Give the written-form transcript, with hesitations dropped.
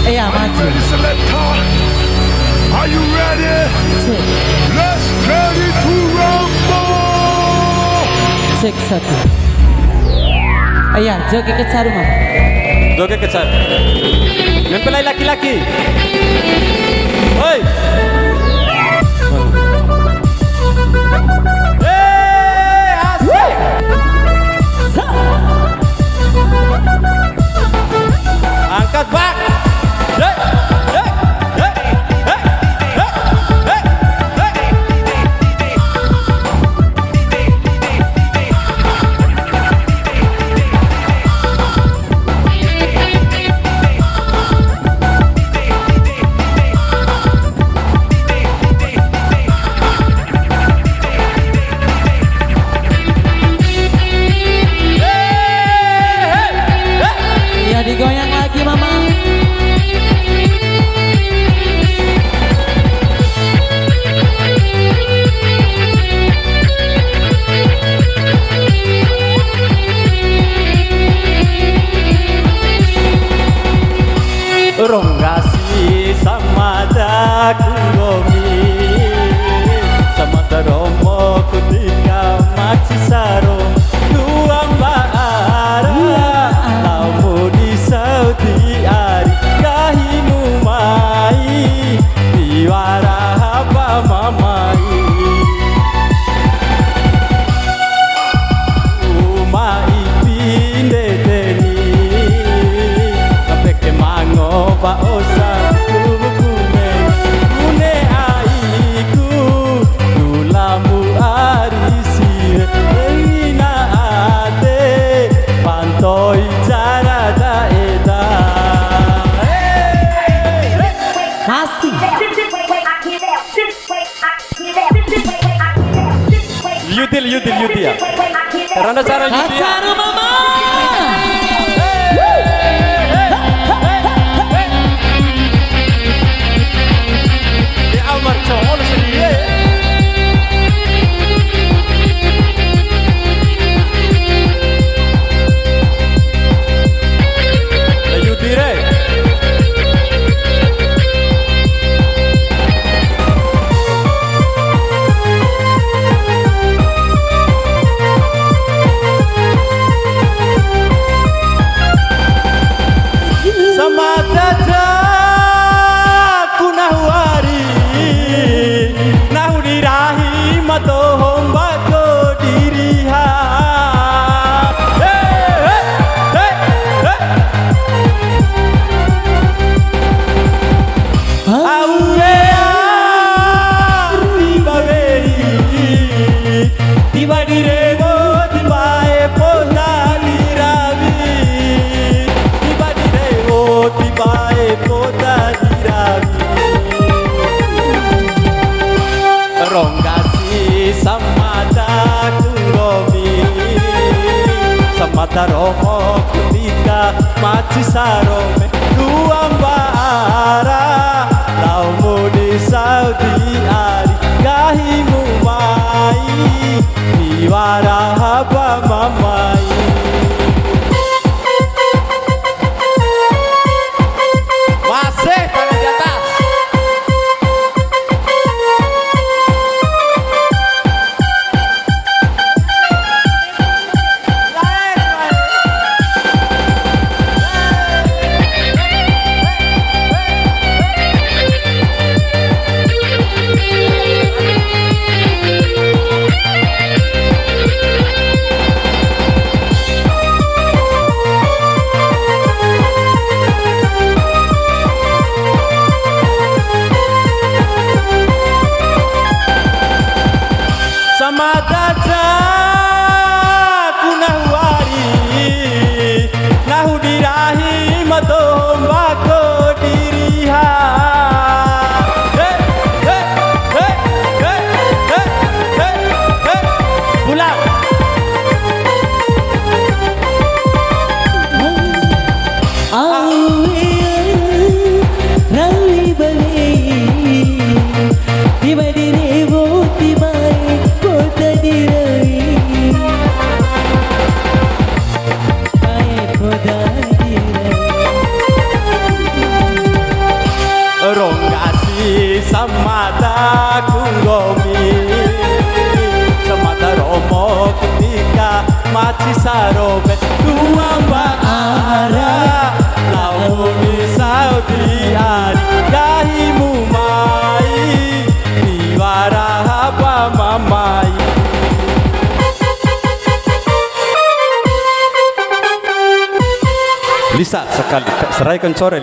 Iya maju. Are you ready? Let's ready to rumble. Cek satu. Iya joget kejar mah. Joget kejar. Mempelai laki-laki. Hoi. Angkat bak. Ya digoyang lagi mama. Ronggasi sama dakuromi sama daromo kutika maci sarong luang baara lamu di Saudi Ari kahimu mai diwara apa mamai umai pinde deni kapeke mango pa osa kubukune kune aiku dulamu arisi ina ate pantoi cara daeda Masih. Yudil ya karena cara Yudil Kejar mama. di Amar Cowol sendiri Yudire sama dada kunahwari nahu dirahi mato homba ko diriha aurea tiba veri tiba diremo tiba e poda diravi tiba diremo tiba e poda diravi ronggasi sama dakuromi sama daromo kutika maci sarome luang baara laumu di Saudi Ari kahimu mai diwara apa mamai masih tangan di atas sama dada kunahwari nahu dirahi mato mbako diriha pulang Rawi bali tiba direbo tiba kota dirai kota dirai Ronggasi samada kunggomi Samada romo ketika maci sarobe Tuang bakara Launi Saudi ari Gahimu mai Diwara apa mamai Lisa sekali seraikan sore Lisa